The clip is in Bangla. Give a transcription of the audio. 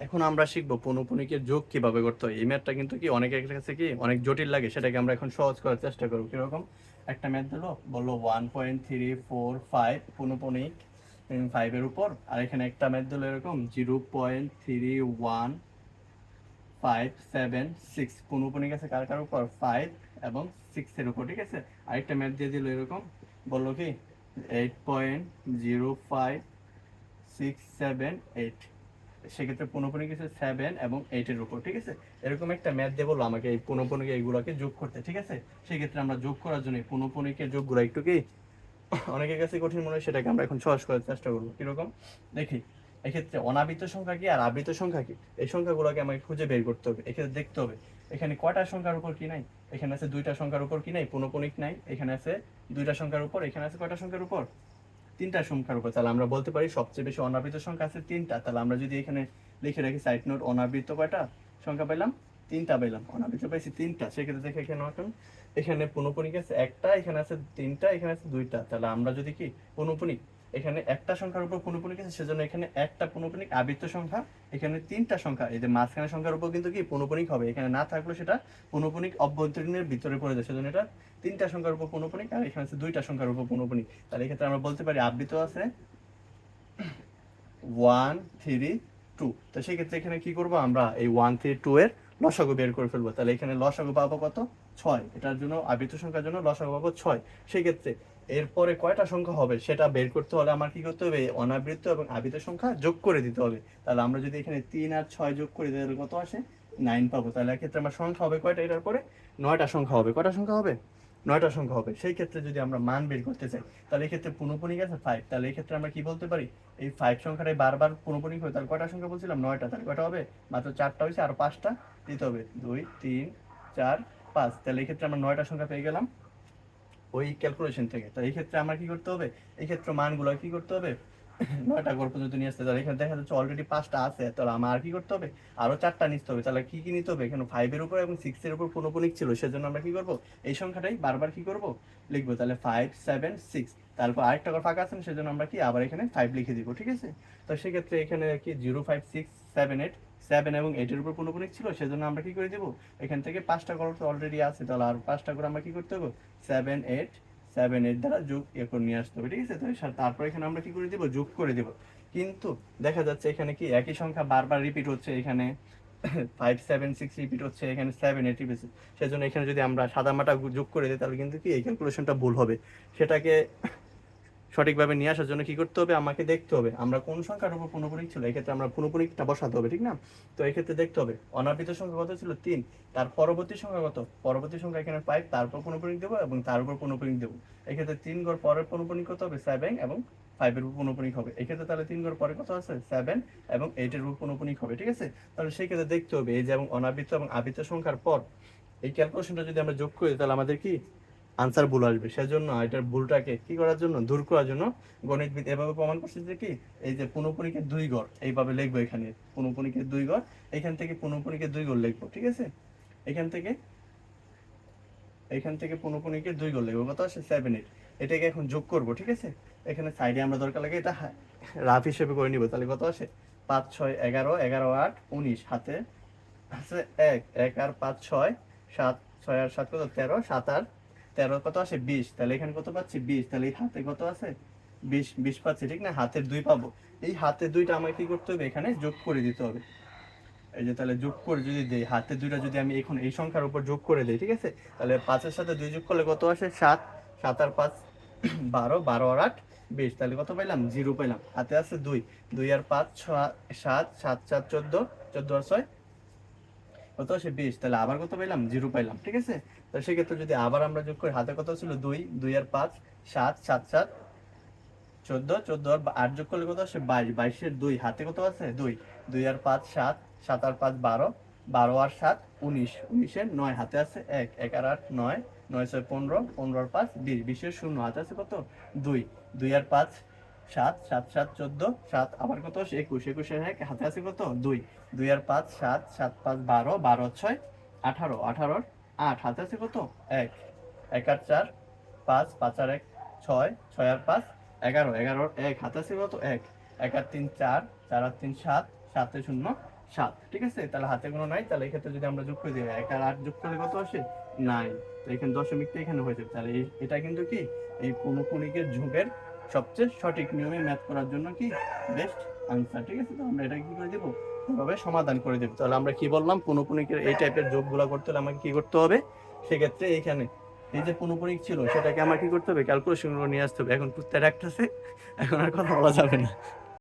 এখন আমরা শিখবো পৌনঃপুনিকের যোগ কিভাবে করতে হয়। এই ম্যাথটা কিন্তু কি অনেকের কাছে কি অনেক জটিল লাগে, সেটাকে আমরা এখন সহজ করার চেষ্টা করবো। কিরকম? একটা ম্যাথ দিলো, বললো 1.345 পৌনঃপুনিক 5 এর উপর, আর এখানে একটা ম্যাথ দিলো এরকম 0.3157 6 পৌনঃপুনিক আছে কার কার উপর? 5 এবং 6 এর উপর, ঠিক আছে। আরেকটা ম্যাথ দিয়ে দিল এরকম, বললো কি 8.05678, সেক্ষেত্রে পৌনঃপুনিক আছে 7 এবং 8 এর উপর, ঠিক আছে। এরকম একটা ম্যাথ দিয়ে বললো আমাকে এই পৌনঃপুনিক এইগুলোকে যোগ করতে, ঠিক আছে। সেক্ষেত্রে আমরা যোগ করার জন্য পৌনঃপুনিকের যোগগুলো একটু কি অনেকের কাছে কঠিন মনে হয়, সেটাকে আমরা এখন সহজ করার চেষ্টা করবো। কিরকম? দেখি, এক্ষেত্রে অনাবৃত সংখ্যা কি আর আবৃত সংখ্যা কি, এই সংখ্যাগুলোকে আমাকে খুঁজে বের করতে হবে। এক্ষেত্রে দেখতে হবে এখানে কয়টা সংখ্যার উপর কি নাই। এখানে আছে দুইটা সংখ্যার উপর কি নাই, পৌনঃপুনিক নাই। এখানে আছে দুইটা সংখ্যার উপর, এখানে আছে কয়টা সংখ্যার উপর? তিনটা সংখ্যার উপর। তাহলে আমরা বলতে পারি সবচেয়ে বেশি অনাবৃত সংখ্যা আছে তিনটা। তাহলে আমরা যদি এখানে লিখে রাখি সাইড নোট, অনাবৃত কয়টা সংখ্যা পেলাম? তিনটা পেলাম। অনাবৃত পাইছি তিনটা। সেক্ষেত্রে দেখে এখানে এখন এখানে পৌনঃপুনিক আছে একটা, এখানে আছে তিনটা, এখানে আছে দুইটা। তাহলে আমরা যদি কি পৌনঃপুনিক, এখানে একটা সংখ্যার উপর পৌনঃপুনিক আছে, সেজন্য এখানে একটা পৌনঃপুনিক আবৃত সংখ্যা, এখানে তিনটা সংখ্যা, এই যে মাঝখানে সংখ্যার উপর কিন্তু কি পৌনঃপুনিক হবে। এখানে না থাকলে সেটা পৌনঃপুনিক অভ্যন্তরীণের ভিতরে পড়ে যায়, সেজন্য এটা তিনটা সংখ্যার উপর পৌনঃপুনিক, আর এখানে আছে দুইটা সংখ্যার উপর পৌনঃপুনিক। তাহলে এক্ষেত্রে আমরা বলতে পারি আবৃত আছে 1 3 2। তো সেই ক্ষেত্রে এখানে কি করব, আমরা এই 1 3 2 এর লসাগু বের করে ফেলবো। তাহলে এখানে লসাগু পাবো কত? 6। এটার জন্য আবৃত সংখ্যার জন্য লসাগু পাবো 6। সেই ক্ষেত্রে এরপরে কয়টা সংখ্যা হবে সেটা বের করতে হলে আমার কি করতে হবে? অনাবৃত এবং আবৃত সংখ্যা যোগ করে দিতে হবে। তাহলে আমরা যদি এখানে 3 আর 6 যোগ করি তাহলে কত আসে? 9 পাবো। তাহলে এক্ষেত্রে আমার সংখ্যা হবে কয়টা? এটার পরে 9টা সংখ্যা হবে। কয়টা সংখ্যা হবে? 9টা সংখ্যা হবে। সেই ক্ষেত্রে যদি আমরা মান বের করতে চাই, তাহলে এই ক্ষেত্রে পৌনঃপুনিক আছে 5। তাহলে এই ক্ষেত্রে আমরা কি বলতে পারি? এই 5 সংখ্যাটাই বারবার পৌনঃপুনিক হয়, তাহলে কয়টা সংখ্যা বলছিলাম? 9টা। তাহলে কয়টা হবে? মাত্র 4টা হয়েছে, আর 5টা দিতে হবে। 2 3 4 5। তাহলে এই ক্ষেত্রে আমরা 9টা সংখ্যা পেয়ে গেলাম ওই ক্যালকুলেশন থেকে। তো এই ক্ষেত্রে আমার কি করতে হবে? এই ক্ষেত্রে মানগুলো কি করতে হবে? 9টা ঘর পর্যন্ত নিয়ে আসতে হবে। এখানে দেখা যাচ্ছে অলরেডি 5টা আছে, তাহলে আমার আর কি করতে হবে? আরো 4টা নিতে হবে। তাহলে কি কি নিতে হবে? এখানে 5 এর উপর এবং 6 এর উপর পৌনঃপুনিক ছিল, সেজন্য আমরা কি করব? এই সংখ্যাটাই বারবার কি করব? লিখবো। তাহলে 5 7 6। তারপর আরেকটা ঘর ফাঁকা আছে, সেজন্য আমরা কি আবার এখানে 5 লিখে দিব, ঠিক আছে। তো সেক্ষেত্রে এখানে কি 0 5 6 7 8, 7 এবং 8 এর উপর পৌনঃপুনিক ছিল, সেজন্য আমরা কি করে দিব? এখান থেকে 5টা ঘর তো অলরেডি আছে, তাহলে আর 5টা করে আমরা কি করতে হবে? 7 8 7 8 দ্বারা যোগ করে নিয়ে আসতে হবে, ঠিক আছে। তারপর এখানে আমরা কি করে দিব? যোগ করে দিব। কিন্তু দেখা যাচ্ছে এখানে কি একই সংখ্যা বারবার রিপিট হচ্ছে, এখানে 5 7 6 রিপিট হচ্ছে, এখানে 7 8 রিপিট হচ্ছে। সেজন্য এখানে যদি আমরা সাদামাটা যোগ করে দিই, তাহলে কিন্তু কি এই ক্যালকুলেশনটা ভুল হবে। সেটাকে সঠিকভাবে নিয়ে আসার জন্য কি করতে হবে? আমাকে দেখতে হবে আমরা কোন সংখ্যার উপর পৌনঃপুনিক ছিল। এক্ষেত্রে আমরা পৌনঃপুনিকটা বসাতে হবে, ঠিক না? তো এক্ষেত্রে দেখতে হবে অনাবৃত সংখ্যা কত ছিল? 3। তার পরবর্তী সংখ্যা কত? পরবর্তী সংখ্যা এখানে 5, তারপর পৌনঃপুনিক দেবো এবং তার উপর পৌনঃপুনিক দেবো। এক্ষেত্রে 3 ঘর পরের পৌনঃপুনিক কত হবে? 7 এবং 5 এর উপর পৌনঃপুনিক হবে। এক্ষেত্রে তাহলে 3 ঘর পরে কত আছে? 7 এবং 8 এর উপর পৌনঃপুনিক হবে, ঠিক আছে। তাহলে সেই ক্ষেত্রে দেখতে হবে এই যে এবং অনাবৃত এবং আবৃত সংখ্যার পর এই ক্যালকুলেশনটা যদি আমরা যোগ করি, তাহলে আমাদের কি আনসার ভুল আসবে। সেজন্য এটার ভুলটাকে কি করার জন্য, দূর করার জন্য গণিতবিদ এভাবে প্রমাণ করছে যে কি এই যে পৌনঃপুনিকের 2 ঘর এইভাবে লিখবো। এখানে পৌনঃপুনিকের 2 ঘর, এখান থেকে পৌনঃপুনিকের 2 ঘর লিখবো, ঠিক আছে। এখান থেকে পৌনঃপুনিকের 2 ঘর লিখবো। কত আসে? 7 8। এটাকে এখন যোগ করব, ঠিক আছে। এখানে সাইডে আমরা দরকার লাগে এটা রাফ হিসেবে করে নিব। তাহলে কত আসে? 5 6 11 11 8 19, হাতে আছে 1 1 আর 5 6 7 6 আর 7 কত? 13 7 আর 13 কত আসে? 20। তাহলে এখানে কত পাচ্ছি? 20। তাহলে এই হাতে কত আছে? 20 20 পাচ্ছি, ঠিক না? হাতের 2 পাবো। এই হাতের 2টা আমাকে কি করতে হবে? এখানে যোগ করে দিতে হবে। এই যে তাহলে যোগ করে যদি দেই, হাতের 2টা যদি আমি এখন এই সংখ্যার উপর যোগ করে দেই, ঠিক আছে। তাহলে 5 এর সাথে 2 যোগ করলে কত আসে? 7 7 আর 5 12 12 আর 8 20। তাহলে কত পাইলাম? 0 পাইলাম। হাতে আছে 2 2 আর 5 6 7 7 4 14 14 আর 6 কত আসে? 20। তাহলে আবার কত পাইলাম? 0 পাইলাম, ঠিক আছে। তো সেক্ষেত্রে যদি আবার আমরা যোগ করি, হাতে কত ছিল? 2 2 আর 5 7 7 7 14 14 আর 8 যোগ করলে কত আসে? 22 22 এর 2 হাতে কত আছে? 2 2 আর 5 7 7 আর 5 12 12 আর 7 19 19 এর 9 হাতে আছে 1 1 আর 8 9 9 6 15 15 আর 5 20 20 এর 0 হাতে আছে কত? 2 2 আর 5 7 7 7 14 7 আবার কত আসে? 21 21 এর 1 হাতে আছে কত? 2 2 আর 5 7 7 5 12 12 আর 6 18 18 আর 8 হাতে আছে কত? 1 1 আর 4 5 5 আর 1 6 6 আর 5 11 11 আর 1 হাতে আছে কত? 1 1 আর 3 4 4 আর 3 7 7 এ 0 7, ঠিক আছে? তাহলে হাতে কোনো নাই, তাহলে এক্ষেত্রে যদি আমরা যোগ করে দিই 1 আর 8 যোগ করলে কত আসে 9, তো এখানে দশমিকটা এখানে হয়ে যাবে। তাহলে এটা কিন্তু কি এই পৌনঃপুনিকের যোগের সবচেয়ে সঠিক নিয়মে ম্যাথ করার জন্য কি বেস্ট আনসার, ঠিক আছে? তো আমরা এটা কি করে দেব, এভাবে সমাধান করে দেব। তাহলে আমরা কি বললাম, পৌনঃপুনিকের এই টাইপের যোগগুলো করতে হলে আমাকে কি করতে হবে, সেক্ষেত্রে এইখানে এই যে পৌনঃপুনিক ছিল সেটাকে আমার কি করতে হবে, ক্যালকুলেশন করে নিয়ে আসতে হবে। এখন কুত্তা ডাকতেছে, এখন আর কথা বলা যাবে না।